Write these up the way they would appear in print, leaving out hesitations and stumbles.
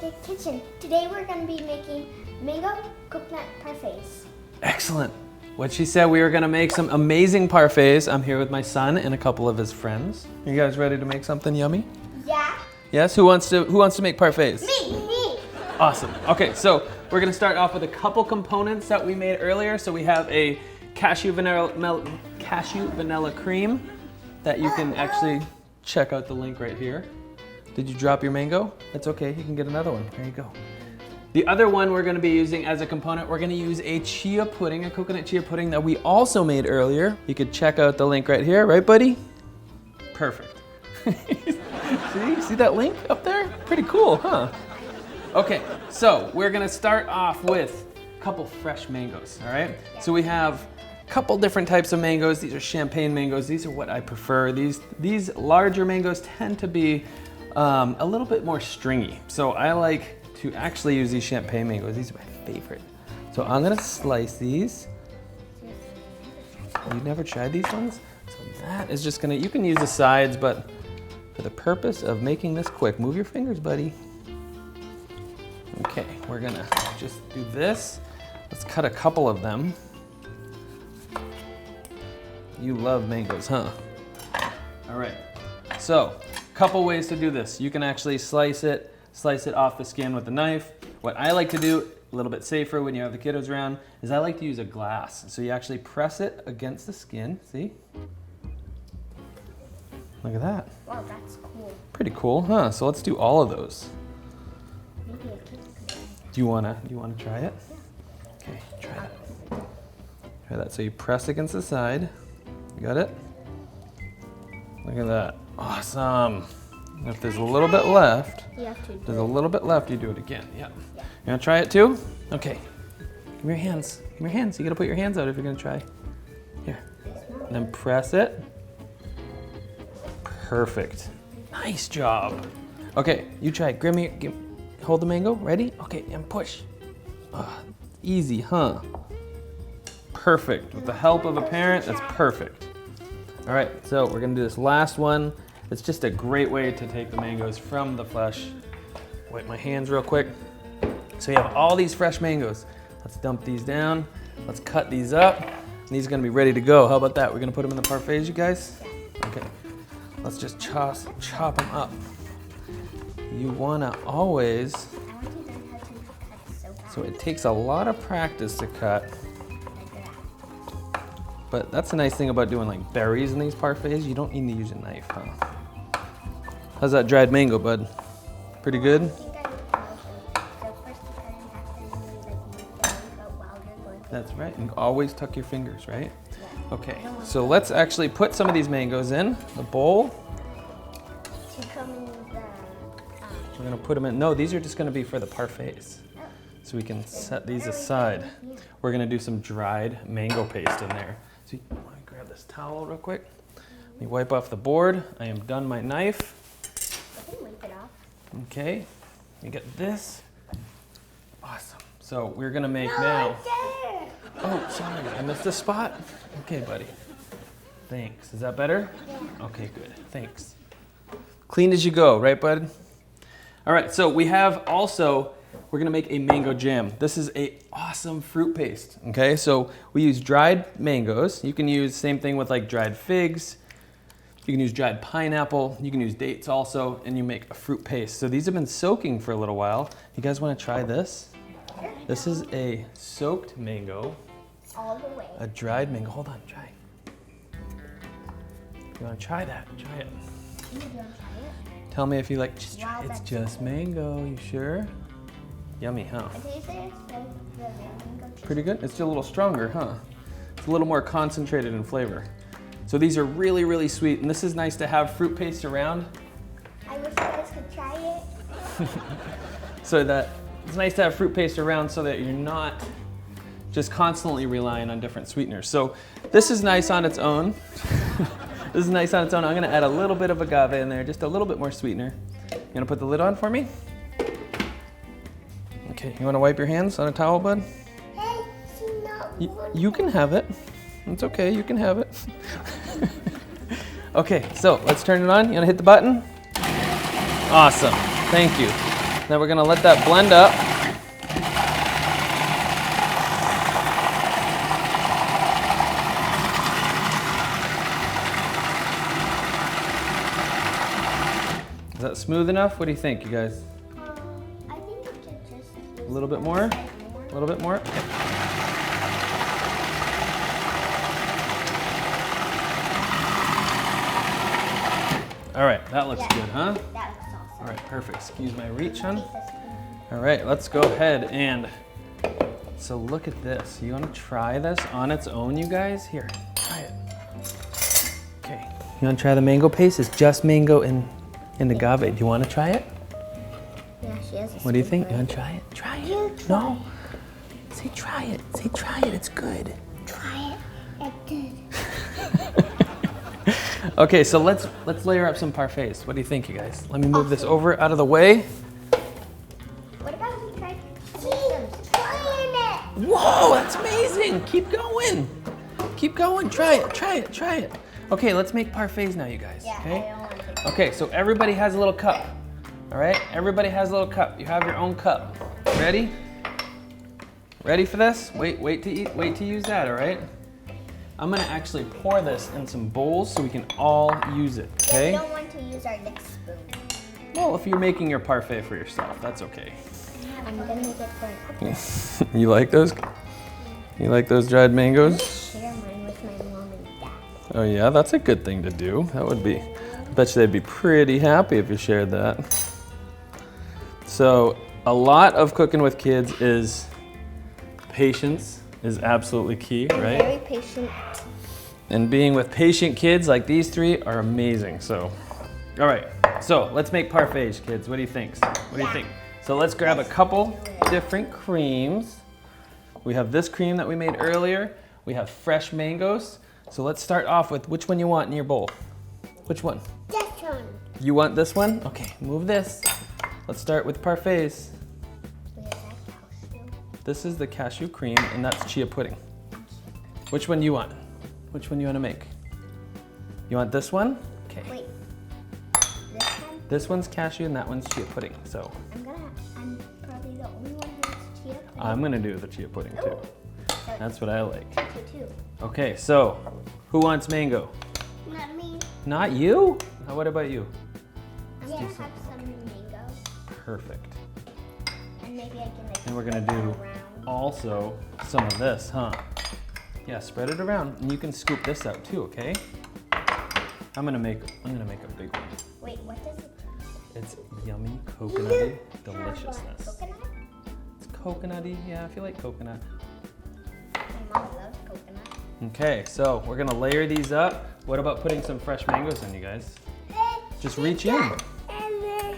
the kitchen. Today we're going to be making mango coconut parfaits. Excellent. What she said, we were gonna make some amazing parfaits. I'm here with my son and a couple of his friends. You guys ready to make something yummy? Yeah. Yes, who wants to make parfaits? Me. Awesome. Okay, so we're gonna start off with a couple components that we made earlier. So we have a cashew vanilla cream that you can actually check out the link right here. Did you drop your mango? That's okay, you can get another one. There you go. The other one we're gonna be using as a component, we're gonna use a chia pudding, a coconut chia pudding that we also made earlier. You could check out the link right here, right buddy? Perfect. See that link up there? Pretty cool, huh? Okay, so we're gonna start off with a couple fresh mangoes, all right? So we have a couple different types of mangoes. These are champagne mangoes. These are what I prefer. These larger mangoes tend to be a little bit more stringy. So I like to actually use these champagne mangoes. These are my favorite. So I'm gonna slice these. You've never tried these ones? So that is just you can use the sides, but for the purpose of making this quick, move your fingers, buddy. Okay, we're gonna just do this. Let's cut a couple of them. You love mangoes, huh? All right, so a couple ways to do this. You can actually slice it off the skin with a knife. What I like to do, a little bit safer when you have the kiddos around, is I like to use a glass. So you actually press it against the skin, see? Look at that. Wow, that's cool. Pretty cool, huh? So let's do all of those. Maybe a kid could. Do you wanna try it? Yeah. Okay, try that. Try that. So you press against the side. You got it? Look at that. Awesome. And if there's a little bit left, there's a little bit left, you do it again. Yeah. You wanna try it too? Okay. Give me your hands. Give me your hands. You gotta put your hands out if you're gonna try. Here. And then press it. Perfect. Nice job. Okay, you try. Hold the mango. Ready? Okay, and push. Easy, huh? Perfect. With the help of a parent, that's perfect. All right, so we're gonna do this last one. It's just a great way to take the mangoes from the flesh. Wipe my hands real quick. So you have all these fresh mangoes. Let's dump these down. Let's cut these up. And these are gonna be ready to go. How about that? We're gonna put them in the parfaits, you guys? Okay. Let's just chop them up. You wanna always, so it takes a lot of practice to cut. But that's the nice thing about doing like berries in these parfaits. You don't need to use a knife, huh? How's that dried mango, bud? Pretty good? That's right, and always tuck your fingers, right? Okay, so let's actually put some of these mangoes in the bowl. We're gonna put them in, no, these are just gonna be for the parfaits. So we can set these aside. We're gonna do some dried mango paste in there. So you wanna grab this towel real quick. Let me wipe off the board. I am done my knife. Okay, you get this. Awesome. So we're gonna make now. Oh, sorry, I missed a spot. Okay, buddy. Thanks. Is that better? Yeah. Okay, good. Thanks. Clean as you go, right, bud? All right, so we have also, we're gonna make a mango jam. This is a awesome fruit paste, okay? So we use dried mangoes. You can use same thing with like dried figs. You can use dried pineapple. You can use dates also, and you make a fruit paste. So these have been soaking for a little while. You guys wanna try this? This is a soaked mango. All the way. A dried mango. Hold on, try. You wanna try that? Try it. You want to try it? Tell me if you like, just try it. It's just mango, you sure? Yummy, huh? Pretty good? It's still a little stronger, huh? It's a little more concentrated in flavor. So these are really, really sweet, and this is nice to have fruit paste around. I wish you guys could try it. So that it's nice to have fruit paste around so that you're not just constantly relying on different sweeteners. So this is nice on its own. This is nice on its own. I'm gonna add a little bit of agave in there, just a little bit more sweetener. You gonna put the lid on for me? Okay, you wanna wipe your hands on a towel, bud? Hey, you can have it. It's okay, you can have it. Okay, so let's turn it on. You wanna hit the button? Awesome, thank you. Now we're gonna let that blend up. Is that smooth enough? What do you think, you guys? I think it should just A little bit more? A little bit more? Okay. All right, that looks good, huh? That looks awesome. All right, perfect. Excuse my reach, hon. Take this spoon. All right, let's go ahead and, so look at this. You wanna try this on its own, you guys? Here, try it. Okay, you wanna try the mango paste? It's just mango and agave. Do you wanna try it? Yeah, she has a What do you spoon think? You right wanna try it? Try it. You try. No. Say try it. Say try it, it's good. Try it. It did. Okay, so let's layer up some parfaits. What do you think, you guys? Let me move this over out of the way. What about if we try trying it? Whoa, that's amazing. Keep going. Keep going. Try it. Try it. Try it. Okay, let's make parfaits now, you guys. Yeah, Okay. I don't want to. Okay, so everybody has a little cup. All right, everybody has a little cup. You have your own cup. Ready? Ready for this? Wait to use that. All right. I'm gonna actually pour this in some bowls so we can all use it. We Okay. don't want to use our next spoon. Well, if you're making your parfait for yourself, that's okay. I'm gonna make it for an apple. You like those? You like those dried mangoes? Share mine with my mom and dad. Oh yeah, that's a good thing to do. That would be, I bet you they'd be pretty happy if you shared that. So a lot of cooking with kids is patience is absolutely key, I'm right? very patient. And being with patient kids like these three are amazing. So, all right, so let's make parfaits, kids. What do you think? What do you think? So let's grab a couple different creams. We have this cream that we made earlier. We have fresh mangoes. So let's start off with which one you want in your bowl. Which one? This one. You want this one? Okay, move this. Let's start with parfaits. Wait, is that cashew? This is the cashew cream, and that's chia pudding. Which one do you want? Which one do you want to make? You want this one? Okay. Wait. This one? This one's cashew, and that one's chia pudding. So I'm probably the only one who has chia pudding. I'm gonna do the chia pudding too. So That's what I like. two. Okay, so who wants mango? Not me. Not you? What about you? I'm gonna have some mango. Perfect. And maybe I can like And we're gonna spread that do around. also some of this, huh? Yeah, spread it around, and you can scoop this out too, okay? I'm gonna make a big one. Wait, what does it It's yummy, coconutty deliciousness. Coconut? It's coconutty, yeah, if you like coconut. My mom loves coconut. Okay, so we're gonna layer these up. What about putting some fresh mangoes in, you guys? Just reach in. And then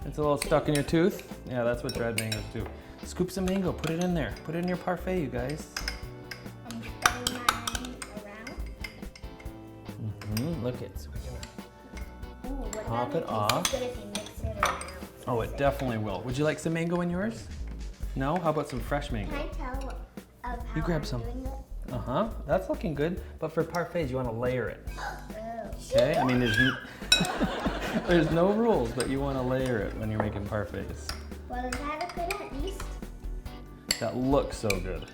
It's a little stuck in your tooth. Yeah, that's what dried mangoes do. Scoop some mango, put it in there. Put it in your parfait, you guys. I'm spreading mine around. Look it. So we're gonna Ooh, what Pop about it off. It's good if you mix it around. Oh, it definitely will. Would you like some mango in yours? No? How about some fresh mango? Can I tell of how You grab I'm some. doing it? Uh-huh. That's looking good. But for parfaits, you want to layer it. Oh. Okay? I mean, there's no rules, but you want to layer it when you're making parfaits. Well, is that a good at least? That looks so good.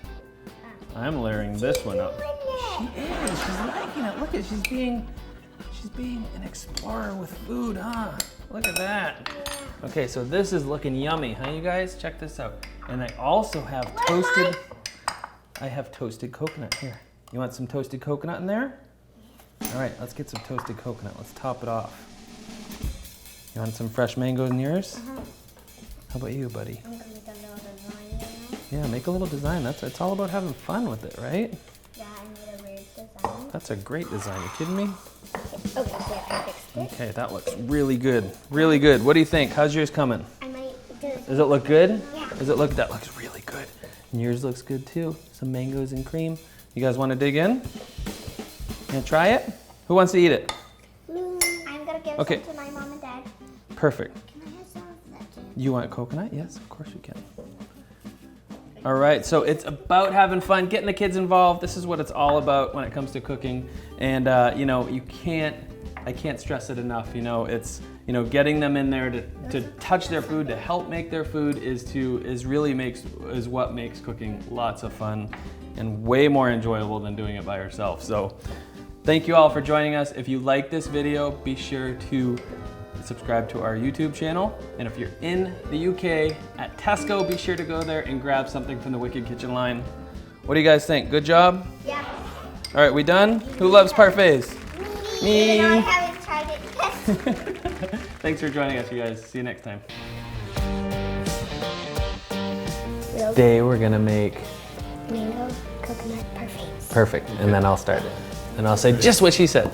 I'm layering this one up. Doing She it. is. She's liking it. Look at she's being an explorer with food, huh? Look at that. Okay, so this is looking yummy, huh, you guys? Check this out. And I also have toasted. I have toasted coconut here. You want some toasted coconut in there? All right, let's get some toasted coconut. Let's top it off. You want some fresh mango in yours? How about you, buddy? I'm gonna make a little design now. Yeah, make a little design. It's all about having fun with it, right? Yeah, I made a weird design. That's a great design. You kidding me? Okay, yeah, I fixed it. Okay, that looks really good. Really good. What do you think? How's yours coming? I might do it. Does it look good? Yeah. That looks really good. And yours looks good too. Some mangoes and cream. You guys want to dig in? Gonna try it? Who wants to eat it? I'm gonna give Okay. some to my mom and dad. Perfect. Can I have some of that too? You want coconut? Yes, of course you can. All right, so it's about having fun, getting the kids involved. This is what it's all about when it comes to cooking. And you know, you can't I can't stress it enough. You know, it's, you know, getting them in there to touch their food, to help make their food is what makes cooking lots of fun and way more enjoyable than doing it by yourself. So thank you all for joining us. If you like this video, be sure to subscribe to our YouTube channel. And if you're in the UK at Tesco, be sure to go there and grab something from the Wicked Kitchen line. What do you guys think? Good job? Yeah. All right, we done? Who loves parfaits? Me. Even though I haven't tried it. Thanks for joining us, you guys. See you next time. Real Today we're gonna make mango coconut parfaits. perfect, and then I'll start it. And I'll say just what she said.